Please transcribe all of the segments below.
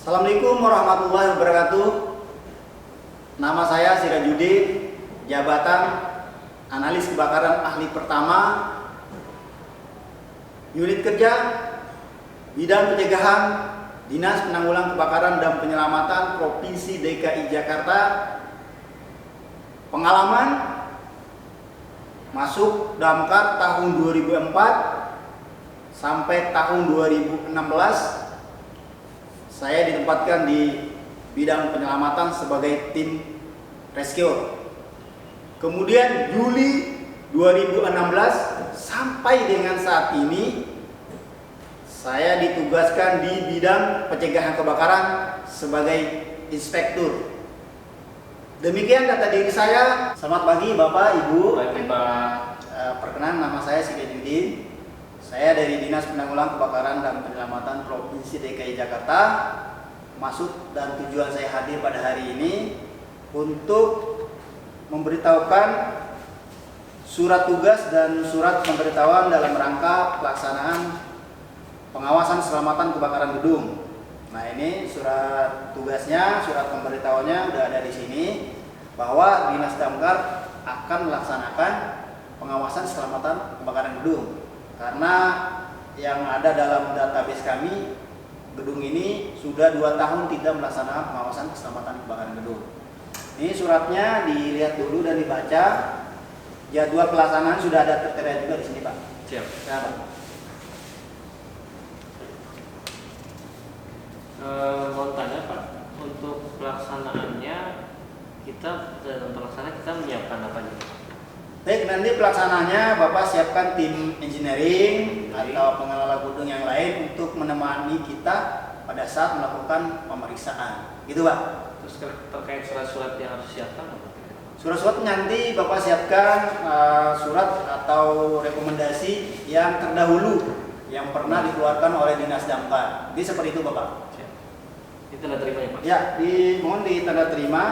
Assalamualaikum warahmatullahi wabarakatuh. Nama saya Sirajudin, jabatan analis kebakaran ahli pertama, unit kerja bidang pencegahan Dinas Penanggulangan Kebakaran dan Penyelamatan Provinsi DKI Jakarta. Pengalaman masuk Damkar tahun 2004 sampai tahun 2016. Saya ditempatkan di bidang penyelamatan sebagai tim rescue. Kemudian Juli 2016 sampai dengan saat ini saya ditugaskan di bidang pencegahan kebakaran sebagai inspektur. Demikian data diri saya. Selamat pagi Bapak, Ibu. Pagi Pak. Perkenalan, nama saya Sirajudin. Saya dari Dinas Penanggulangan Kebakaran dan Penyelamatan Provinsi DKI Jakarta. Maksud dan tujuan saya hadir pada hari ini untuk memberitahukan surat tugas dan surat pemberitahuan dalam rangka pelaksanaan pengawasan keselamatan kebakaran gedung. Nah, ini surat tugasnya, surat pemberitahuannya udah ada di sini, bahwa Dinas Damkar akan melaksanakan pengawasan keselamatan kebakaran gedung. Karena yang ada dalam database kami, gedung ini sudah 2 tahun tidak melaksanakan pengawasan keselamatan kebakaran gedung. Ini suratnya dilihat dulu dan dibaca. Jadwal pelaksanaan sudah ada tertera juga di sini, Pak. Siap. Ya, Pak. Mau tanya Pak, untuk pelaksanaannya dalam pelaksanaan kita menyiapkan apa aja? Baik, nanti pelaksanaannya Bapak siapkan tim engineering atau pengelola gedung yang lain untuk menemani kita pada saat melakukan pemeriksaan. Gitu, Pak. Terus terkait surat-surat yang harus siapkan apa? Surat-surat nanti Bapak siapkan surat atau rekomendasi yang terdahulu yang pernah dikeluarkan oleh Dinas Damkar. Jadi seperti itu, Bapak. Siap. Ini tanda terima ya Pak? Ya, mohon di tanda terima.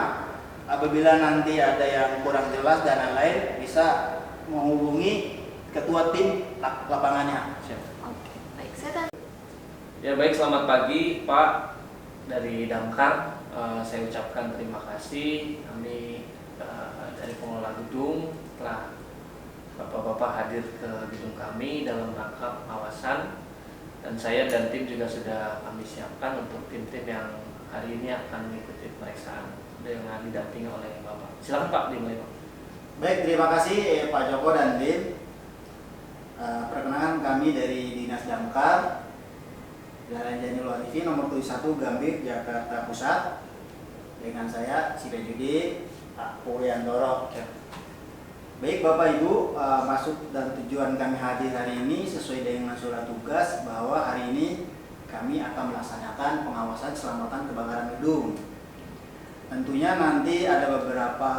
Apabila nanti ada yang kurang jelas dan lain-lain, bisa menghubungi ketua tim lapangannya. Siap. Oke, baik. Saya Ya baik, selamat pagi Pak dari Damkar. Saya ucapkan terima kasih kami dari pengelola gedung telah Bapak-bapak hadir ke gedung kami dalam rangka pengawasan, dan saya dan tim juga sudah kami siapkan untuk tim-tim yang hari ini akan mengikuti pemeriksaan dengan didampingi oleh Bapak. Silakan Pak, dimulai Pak. Baik, terima kasih Pak Joko dan Tim. Perkenalkan, kami dari Dinas Damkar, Jalan Jainul Arifin nomor 71 Gambir, Jakarta Pusat. Dengan saya Sirajudin Pak Puryantoro. Baik Bapak Ibu, maksud dan tujuan kami hadir hari ini sesuai dengan surat tugas bahwa hari ini kami akan melaksanakan pengawasan keselamatan kebakaran gedung. Tentunya nanti ada beberapa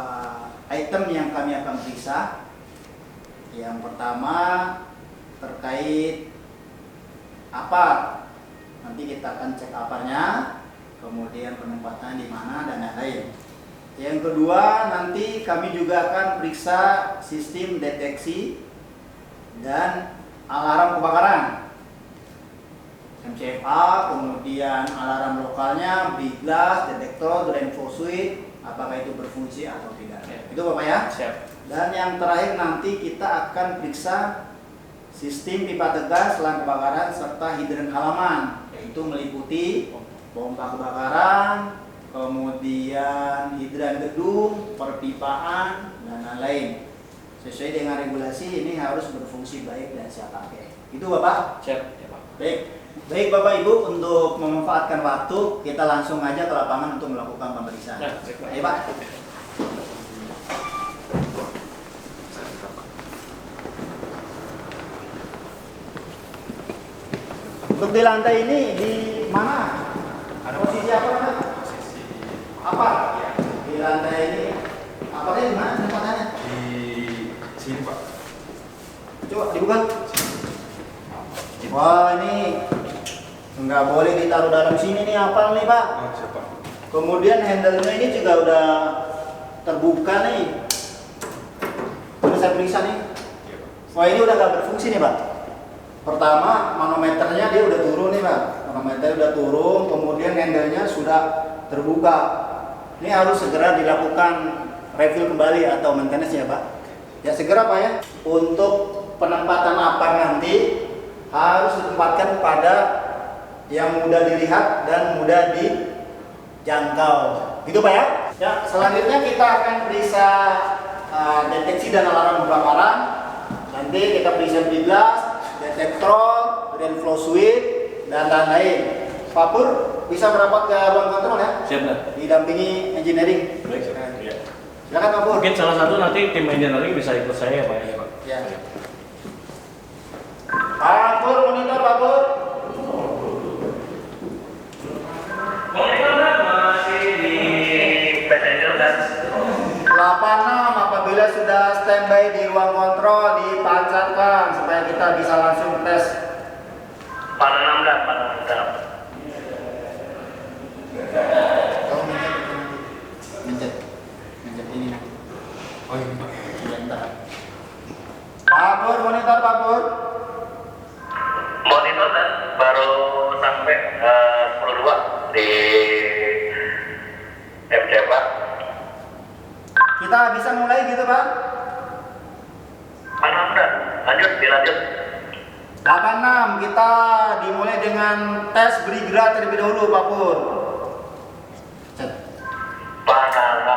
item yang kami akan periksa. Yang pertama terkait apa, nanti kita akan cek aparnya, kemudian penempatan di mana dan lain-lain. Yang kedua, nanti kami juga akan periksa sistem deteksi dan alarm kebakaran, MCFA, kemudian alarm lokalnya, briglas, detektor, drain flow switch, apakah itu berfungsi atau tidak. Ya. Itu Bapak ya. Siap. Dan yang terakhir nanti kita akan periksa sistem pipa tegas selang kebakaran serta hidran halaman, yaitu meliputi pompa kebakaran, kemudian hidran gedung, perpipaan, dan lain-lain. Sesuai dengan regulasi ini harus berfungsi baik dan siap pakai. Itu Bapak. Siap. Ya Pak. Baik Bapak Ibu, untuk memanfaatkan waktu kita langsung aja ke lapangan untuk melakukan pemeriksaan. Ya, baik, Pak. Ayo Pak. Untuk di lantai ini di mana? Ada posisi apa Pak? Posisi Apa? ya, Di lantai ini. Apa di mana tempatannya? di sini Pak. Coba dibuka. Wah, ini nggak boleh ditaruh dalam sini nih, apa nih Pak? Oh, siapa? Kemudian handle-nya ini juga udah terbuka nih. Udah saya periksa nih. Iya Pak. Wah, ini udah nggak berfungsi nih Pak. Pertama, manometernya dia udah turun nih Pak. Kronometer udah turun, kemudian handle-nya sudah terbuka. Ini harus segera dilakukan refill kembali atau maintenance ya Pak. Ya segera Pak ya. Untuk penempatan apar nanti harus ditempatkan pada yang mudah dilihat dan mudah dijangkau. Gitu Pak ya. Ya, selanjutnya kita akan periksa deteksi dan alarm kebakaran. Nanti kita periksa bras, detektor, dan flow switch dan lain-lain. Pak Pur bisa merapat ke ruang kontrol ya? Siap, Pak. Didampingi engineering. Baik, ya. Silakan Pak Pur. Mungkin salah satu nanti tim engineering bisa ikut saya ya Pak. Ya. Pak Pur, monitor Pak Pur. Monitor masih di passenger dan 86 apabila sudah standby di ruang kontrol dipancarkan supaya kita bisa langsung tes. 86 dan 86. Kamu mencet ini nanti. Oh ini Pak. Ya, ntar. Pak Pur, monitor Pak Pur. Monitor dan baru sampai 10.2 di MC Pak. Kita bisa mulai gitu Pak. 86 dan dilanjut. 86 kita dimulai dengan tes brigra terlebih dahulu Pak Pur. Cet. 86.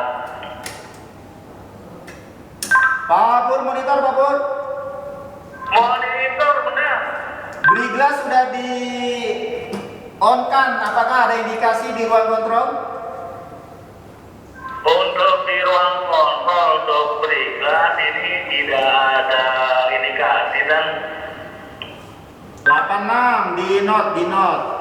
Pak Pur, monitor Pak Pur. Monitor benar. Brigra sudah di on kan, apakah ada indikasi di ruang kontrol? Untuk di ruang kontrol untuk beriklan ini tidak ada indikasi dan 86 di note.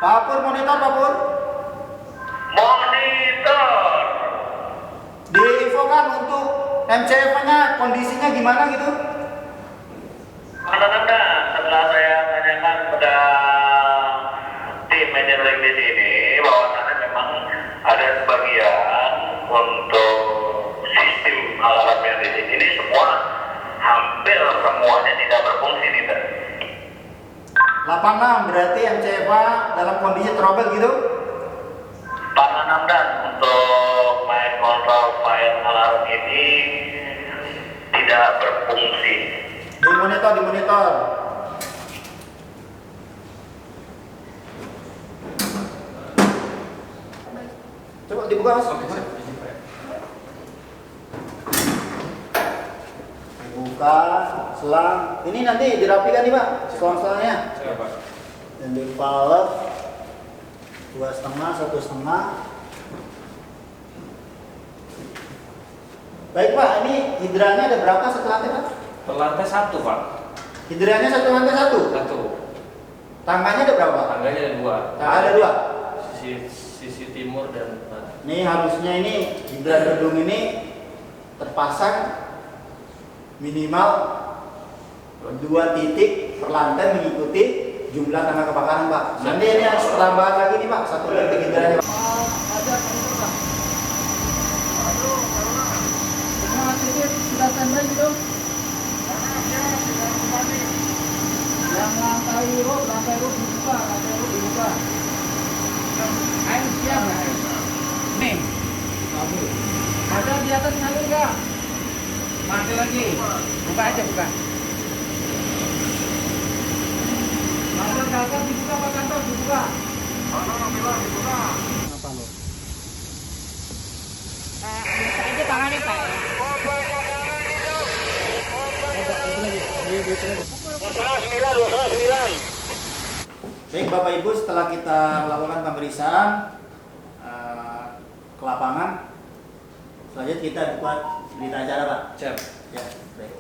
Pak Pur, monitor Pak Pur. monitor. Diinfokan untuk MCF-nya kondisinya gimana gitu? 86 dan setelah saya tanyakan kepada tim engineering di sini bahwasannya memang ada sebagian untuk sistem alarm yang di sini ini semua hampir semuanya tidak berfungsi nih Pak. 86 berarti MCF-nya dalam kondisi trouble gitu? 86 dan untuk main kontrol file alarm ini tidak berfungsi. Di monitor. Coba dibuka Mas. Oke, siap. Izin Pak. Buka selang. Ini nanti dirapikan nih Pak, selang-selangnya. Siap Pak. Dan di pallet 2,5, 1,5. Baik Pak, ini hidrannya ada berapa satu lantai Pak? Per lantai 1 Pak. Hidrannya satu lantai satu. 1. Tangganya ada berapa Pak? Tangganya ada 2. Ada 2. Sisi timur dan barat. Ini harusnya ini hidran gedung ini terpasang minimal 2 titik per lantai mengikuti jumlah tangga kebakaran Pak. Nanti ini harus tambahan lagi nih Pak, 1 titik hidrannya Pak. Semua titik sudah standby gitu. Yang lantai roof dibuka. Air siap nggak air? Nih, ada di atas ngalir nggak? Masih lagi, buka aja buka. Kantor dibuka Pak, kantor dibuka. Dibuka. Apa lo? Bisa aja tangannya Pak. Baik Bapak Ibu, setelah kita melakukan pemeriksaan ke lapangan, selanjutnya kita buat berita acara Pak. Siap. Ya, baik.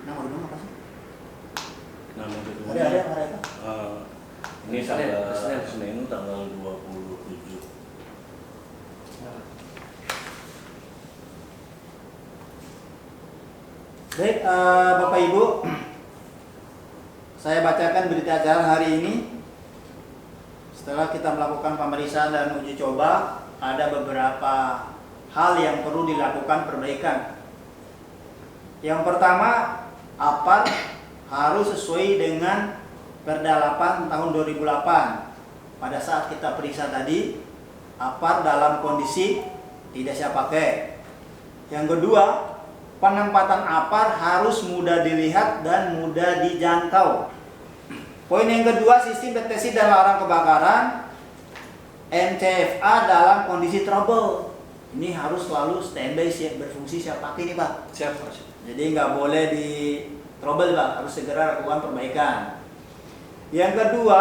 Nomor dulu apa sih? Nama gedungnya Ada apa? ini Senin, tanggal Senin. Senin tanggal 27. Baik, Bapak Ibu, saya bacakan berita acara hari ini. Setelah kita melakukan pemeriksaan dan uji coba ada beberapa hal yang perlu dilakukan perbaikan. Yang pertama, APAR harus sesuai dengan Perda 8 tahun 2008. Pada saat kita periksa tadi, APAR dalam kondisi tidak siap pakai. Yang kedua, penempatan APAR harus mudah dilihat dan mudah dijangkau. Poin yang kedua, sistem deteksi dan alarm kebakaran MCFA dalam kondisi trouble. Ini harus selalu standby, siap berfungsi, siap pakai nih Pak. Siap, Pak. Jadi nggak boleh di trouble Pak, harus segera lakukan perbaikan. Yang kedua,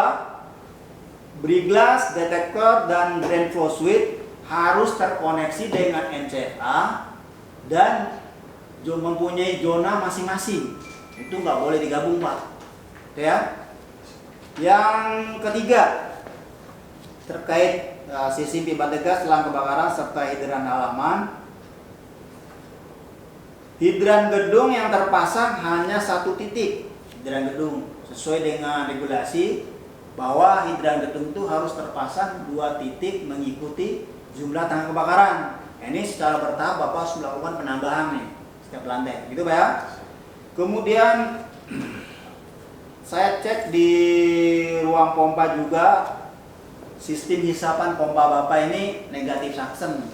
briglass, detektor, dan drain flow switch harus terkoneksi dengan MCFA dan mempunyai zona masing-masing. Itu nggak boleh digabung Pak. Oke ya. Yang ketiga, terkait sistem pipa degas, selang kebakaran, serta hidran halaman. Hidran gedung yang terpasang hanya satu titik. Hidran gedung sesuai dengan regulasi bahwa hidran gedung itu harus terpasang 2 titik mengikuti jumlah tangga kebakaran. Ini secara bertahap Bapak harus melakukan penambahan nih setiap lantai, gitu Pak ya. Kemudian saya cek di ruang pompa juga, sistem hisapan pompa Bapak ini negatif suction.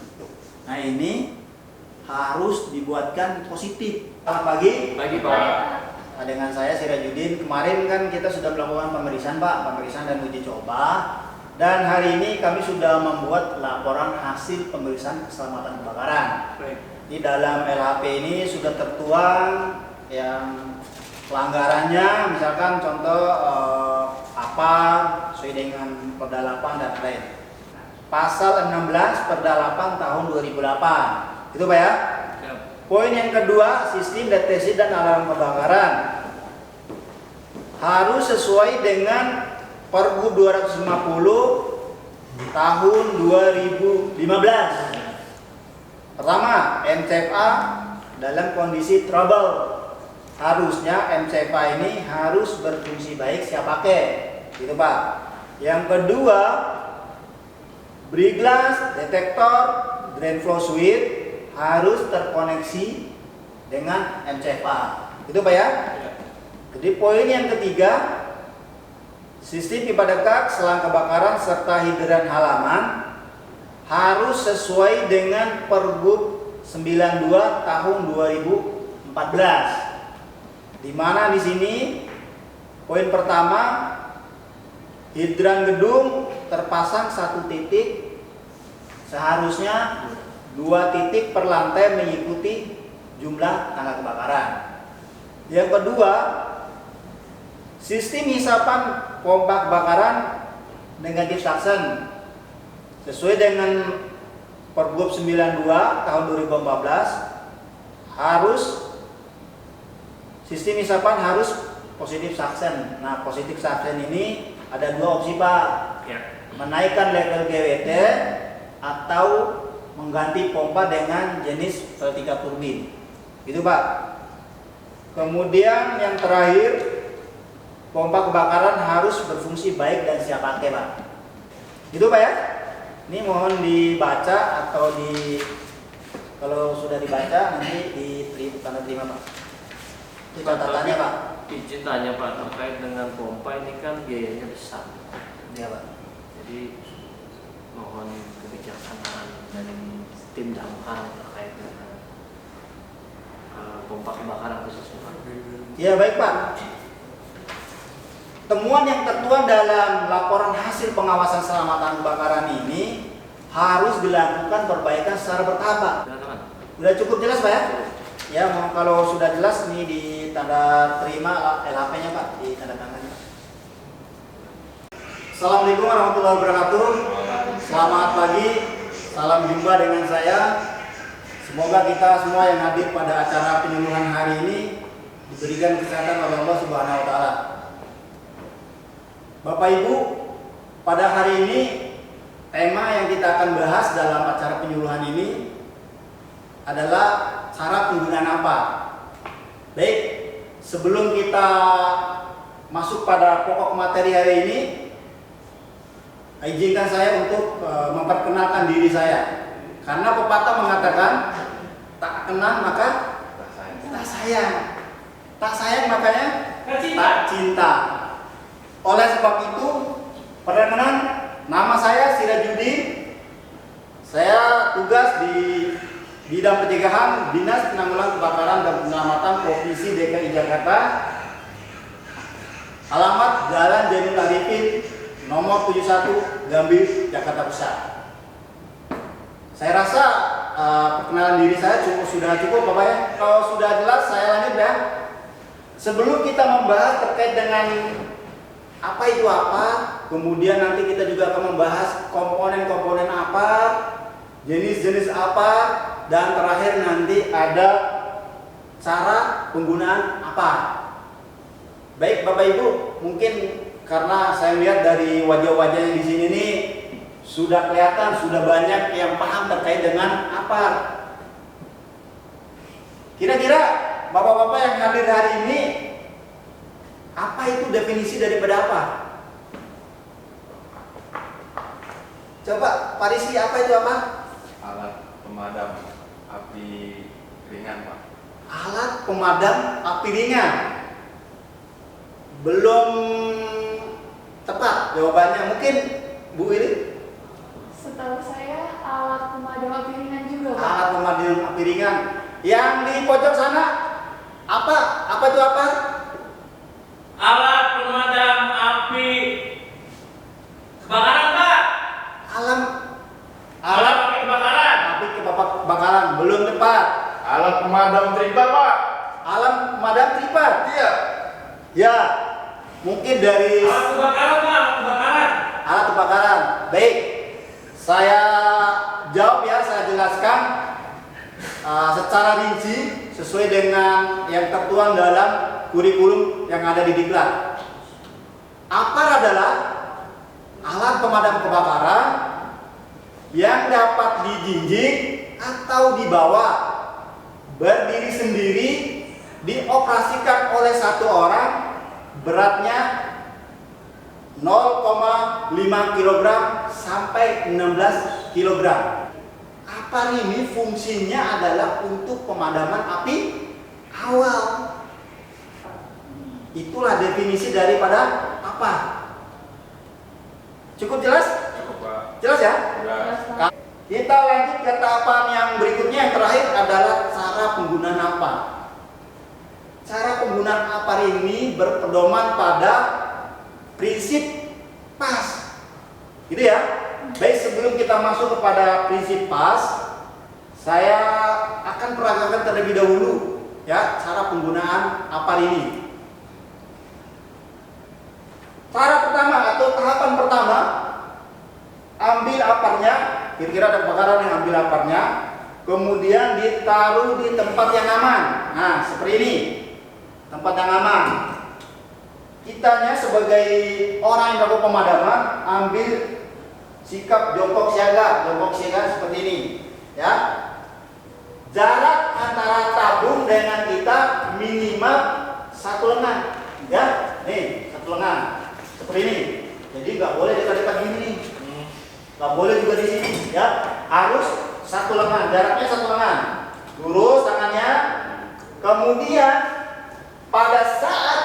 Nah ini harus dibuatkan positif. Selamat pagi. Pagi, Pak. Dengan saya Sirajudin. Kemarin kan kita sudah melakukan pemeriksaan Pak, pemeriksaan dan uji coba. Dan hari ini kami sudah membuat laporan hasil pemeriksaan keselamatan kebakaran. Baik. Di dalam LHP ini sudah tertuang yang pelanggarannya, misalkan contoh apa sesuai dengan Perda 8 dan lain. Pasal 16 Perda 8 tahun 2008. Itu Pak ya. Siap. Poin yang kedua, sistem deteksi dan alarm kebakaran harus sesuai dengan Pergub 250 tahun 2015. Pertama, MCFA dalam kondisi trouble. Harusnya MCFA ini harus berfungsi baik, siap pakai. Gitu Pak. Yang kedua, briglass, detektor, drain flow switch harus terkoneksi dengan MCFA. Itu Pak ya. Jadi poin yang ketiga, sistem pipa dekat, selang kebakaran, serta hidran halaman harus sesuai dengan Pergub 92 tahun 2014. Di mana di sini poin pertama, hidran gedung terpasang 1 titik, seharusnya 2 titik per lantai mengikuti jumlah tangga kebakaran. Yang kedua, sistem hisapan pompa kebakaran negatif suction sesuai dengan Pergub 92 tahun 2014 harus sistem hisapan harus positif suction. Nah, positif suction ini ada 2 opsi Pak. Ya. Menaikkan level GWT atau mengganti pompa dengan jenis vertical turbin. Itu Pak. Kemudian yang terakhir, pompa kebakaran harus berfungsi baik dan siap pakai Pak. Itu Pak ya. Ini mohon dibaca atau kalau sudah dibaca nanti tanda terima Pak. Itu catatannya Pak. Izin tanya Pak, terkait dengan pompa ini kan biayanya besar. Iya Pak. Jadi mohon kebijaksanaan dari tim damkar terkait dengan pompa kebakaran khususnya. Ya baik Pak. Temuan yang tertuang dalam laporan hasil pengawasan keselamatan kebakaran ini harus dilakukan perbaikan secara bertahap Pak. Sudah cukup jelas Pak ya? Ya, kalau sudah jelas nih di tanda terima LHP-nya Pak, di tanda tangannya. Assalamualaikum warahmatullahi wabarakatuh. Selamat pagi, salam jumpa dengan saya. Semoga kita semua yang hadir pada acara penyuluhan hari ini diberikan kesehatan oleh Allah Subhanahu wa taala. Bapak Ibu, pada hari ini tema yang kita akan bahas dalam acara penyuluhan ini adalah cara penggunaan apa. Baik, sebelum kita masuk pada pokok materi hari ini, izinkan saya untuk memperkenalkan diri saya. Karena pepatah mengatakan tak kenal maka tak sayang. Tak sayang makanya tak cinta. Oleh sebab itu, perkenalan, nama saya Sirajuddin. Saya tugas di bidang pencegahan Dinas Penanggulangan Kebakaran dan Penyelamatan Provinsi DKI Jakarta. Alamat Jalan Jainul Arifin nomor 71 Gambir, Jakarta Pusat. Saya rasa perkenalan diri saya sudah cukup Bapak ya. Kalau sudah jelas saya lanjut ya. Sebelum kita membahas terkait dengan apa itu apa, kemudian nanti kita juga akan membahas komponen-komponen apa, jenis-jenis apa, dan terakhir nanti ada cara penggunaan apa. Baik Bapak Ibu, mungkin karena saya lihat dari wajah-wajah yang di sini nih sudah kelihatan, sudah banyak yang paham terkait dengan apa. Kira-kira Bapak-bapak yang hadir hari ini, apa itu definisi daripada apa? Coba Pak Rizky, apa itu apa? Alat pemadam api ringan, Pak. Alat pemadam api ringan. Belum tepat jawabannya, mungkin Bu Willy? Setahu saya alat pemadam api ringan juga, Pak. Alat pemadam api ringan. Yang di pojok sana, apa? Apa itu apa? Alat pemadam api kebakaran, Pak. Alat api kebakaran. Api kebakaran belum tepat. Alat pemadam tripa, Pak. Alat pemadam tripat. Iya. Ya, mungkin dari Alat kebakaran, Pak. Alat kebakaran. alat kebakaran. Baik, saya jawab ya, saya jelaskan secara rinci sesuai dengan yang tertuang dalam kurikulum yang ada di Diklat. APAR adalah alat pemadam kebakaran yang dapat dijinjing atau dibawa berdiri sendiri, dioperasikan oleh satu orang, beratnya 0,5 kg sampai 16 kg. APAR ini fungsinya adalah untuk pemadaman api awal. Itulah definisi daripada APAR. Cukup jelas? Cukup, Pak. Jelas ya? Jelas. Kita lanjut ke tahapan yang berikutnya, yang terakhir adalah cara penggunaan APAR. Cara penggunaan APAR ini berpedoman pada prinsip PAS. Gitu ya. Baik, sebelum kita masuk kepada prinsip PAS, saya akan peragakan terlebih dahulu ya cara penggunaan APAR ini. Cara pertama atau tahapan pertama, ambil APAR-nya, kira-kira ada kebakaran yang ambil APAR-nya, kemudian ditaruh di tempat yang aman. Nah, seperti ini, tempat yang aman. Kitanya sebagai orang yang melakukan pemadaman, ambil sikap jongkok siaga seperti ini, ya. Jarak antara tabung dengan kita minimal 1 lengan, ya. Nih, 1 lengan. Seperti ini. Jadi nggak boleh dekat-dekat gini nih. Nggak boleh juga di sini, ya. Harus 1 lengan, jaraknya 1 lengan. Lurus tangannya. Kemudian pada saat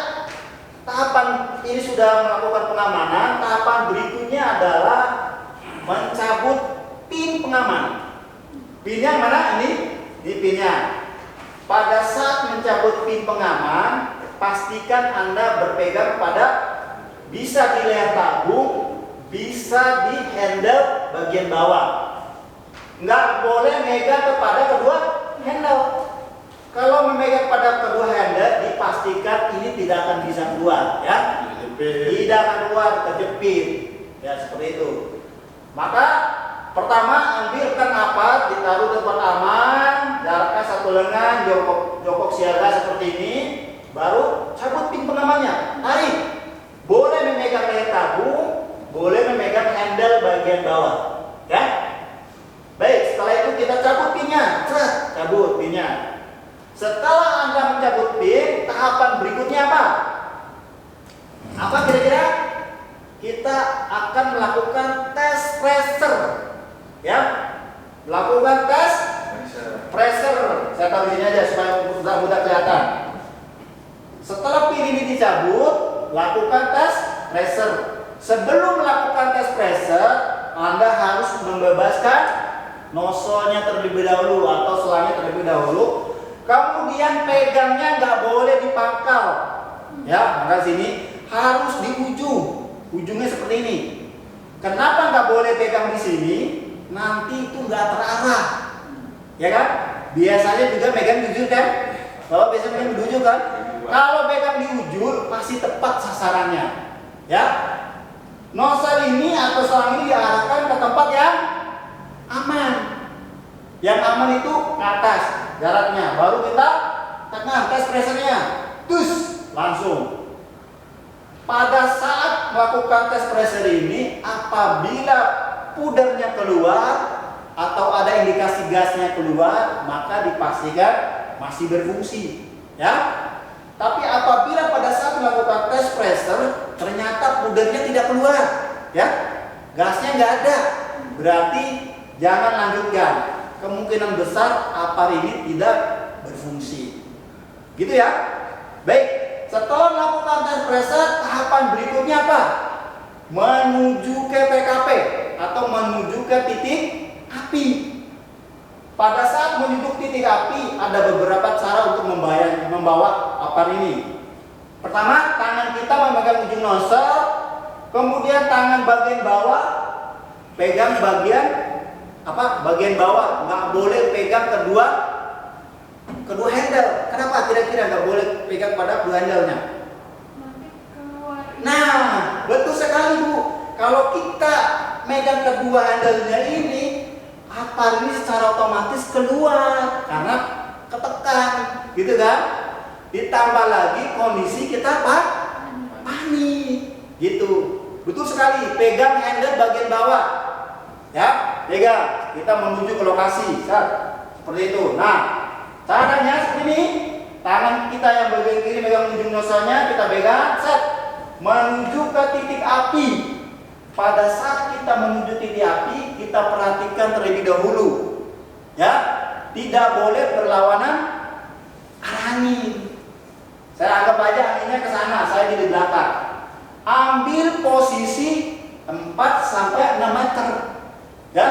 tahapan ini sudah melakukan pengamanan, tahapan berikutnya adalah mencabut pin pengaman. Pinnya mana ini? Ini pinnya. Pada saat mencabut pin pengaman, pastikan Anda berpegang pada bisa di leher tabung, bisa di handle bagian bawah. Nggak boleh megang kepada kedua handle. Kalau memegang pada kedua handle, dipastikan ini tidak akan bisa keluar, ya. Tidak akan keluar, terjepit, ya seperti itu. Maka pertama ambilkan APAR, ditaruh tempat aman, jaraknya 1 lengan, jongkok siaga seperti ini, baru cabut pin pengamannya, tarik. Boleh memegang leher tabung, boleh memegang handle bagian bawah, ya. Baik, setelah itu kita cabut pinnya, cabut pinnya. Setelah Anda mencabut pin, tahapan berikutnya apa? Apa kira-kira? Kita akan melakukan pressure. Ya. Lakukan tes pressure. Saya taruh di sini aja supaya mudah kelihatan. Setelah pin ini dicabut, lakukan tes pressure. Sebelum melakukan tes pressure, Anda harus membebaskan nozzle-nya terlebih dahulu atau selangnya terlebih dahulu. Kemudian pegangnya nggak boleh dipangkal. Ya, maka sini harus di ujung. Ujungnya seperti ini. Kenapa nggak boleh pegang di sini? Nanti itu nggak terarah. Ya kan? Biasanya juga pegang di ujung kan? Kalau biasanya pegang di ujung kan? Kalau pegang di ujung pasti tepat sasarannya. Ya. Nozzle ini atau selang ini diarahkan ke tempat yang aman. Yang aman itu ke atas jaraknya. Baru kita tekan tes pressure-nya. Tus, langsung. Pada saat melakukan tes pressure ini, apabila pudernya keluar atau ada indikasi gasnya keluar, maka dipastikan masih berfungsi. Ya. Tapi apabila pada saat melakukan tes pressure ternyata pudernya tidak keluar, ya, gasnya nggak ada, berarti jangan lanjutkan. Kemungkinan besar apar ini tidak berfungsi. Gitu ya. Baik, setelah melakukan tes pressure, tahapan berikutnya apa? Menuju ke PKP atau menuju ke titik api. Pada saat menuju titik api, ada beberapa cara untuk membawa apar ini. Pertama, tangan kita memegang ujung nozzle, kemudian tangan bagian bawah pegang bagian bagian bawah, nggak boleh pegang kedua handle. Kenapa kira-kira nggak boleh pegang pada kedua handle-nya? Nanti keluar. Nah, betul sekali Bu. Kalau kita megang kedua handle-nya ini, apar ini secara otomatis keluar karena ketekan, gitu kan? Ditambah lagi kondisi kita panik, gitu. Betul sekali. Pegang handle bagian bawah, ya, pegang. Kita menuju ke lokasi, seperti itu. Nah, caranya seperti ini. Tangan kita yang bagian kiri megang ujung nozzle-nya, kita pegang, menuju ke titik api. Pada saat kita menuju titik api, kita perhatikan terlebih dahulu, ya, tidak boleh berlawanan arah angin. Saya anggap aja anginnya ke sana, saya di belakang. Ambil posisi 4 sampai 6 meter, ya,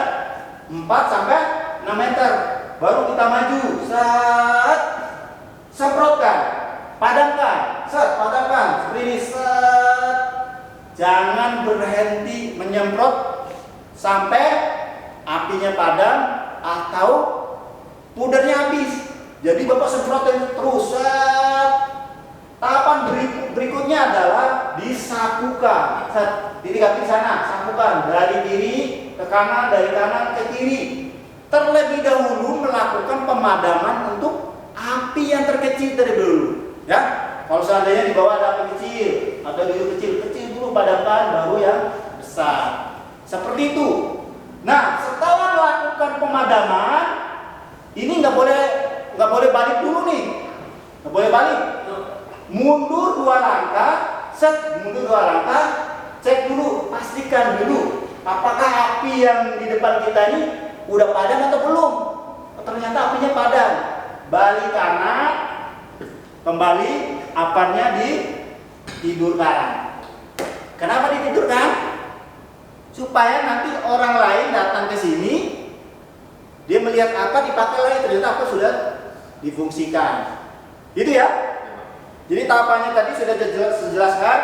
4 sampai 6 meter. Baru kita maju, semprotkan, padamkan, padamkan, seperti ini, Jangan berhenti menyemprot sampai apinya padam atau pudernya habis. Jadi Bapak semprotin terus. Tahapan berikutnya adalah disapukan. Titik api sana, sapukan dari kiri ke kanan, dari kanan ke kiri. Terlebih dahulu melakukan pemadaman untuk api yang terkecil terlebih dahulu. Ya, kalau seandainya di bawah ada api kecil atau di kecil dulu padamkan, baru yang besar. Seperti itu. Nah, setelah melakukan pemadaman, ini nggak boleh balik dulu nih, nggak boleh balik. Mundur 2 langkah, mundur 2 langkah, cek dulu, pastikan dulu apakah api yang di depan kita ini udah padam atau belum. Ternyata apinya padam. Balik kanan, kembali, aparnya ditidurkan. Kenapa ditidurkan? Supaya nanti orang lain datang ke sini, dia melihat apa dipakai lagi, ternyata apa sudah difungsikan. Gitu ya. Jadi tahapannya tadi sudah dijelaskan.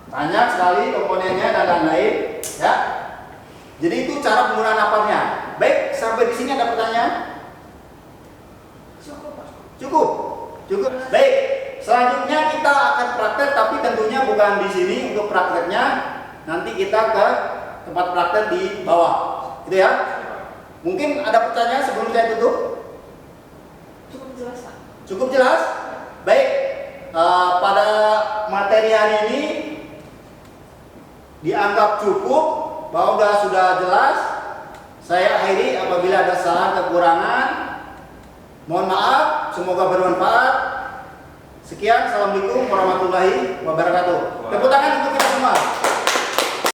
Banyak sekali komponennya dan lain-lain, ya. Jadi itu cara penggunaan aparnya. Baik, sampai di sini ada pertanyaan? Cukup. Baik. Selanjutnya kita akan praktek, tapi tentunya bukan di sini untuk prakteknya. Nanti kita ke tempat praktek di bawah, gitu ya. Mungkin ada pertanyaan sebelum saya tutup? Cukup jelas, Pak. Cukup jelas? Baik. Pada materi hari ini dianggap cukup, bahwa sudah jelas. Saya akhiri. Apabila ada salah kekurangan, mohon maaf. Semoga bermanfaat. Sekian, assalamualaikum warahmatullahi wabarakatuh. Tepuk tangan untuk kita semua.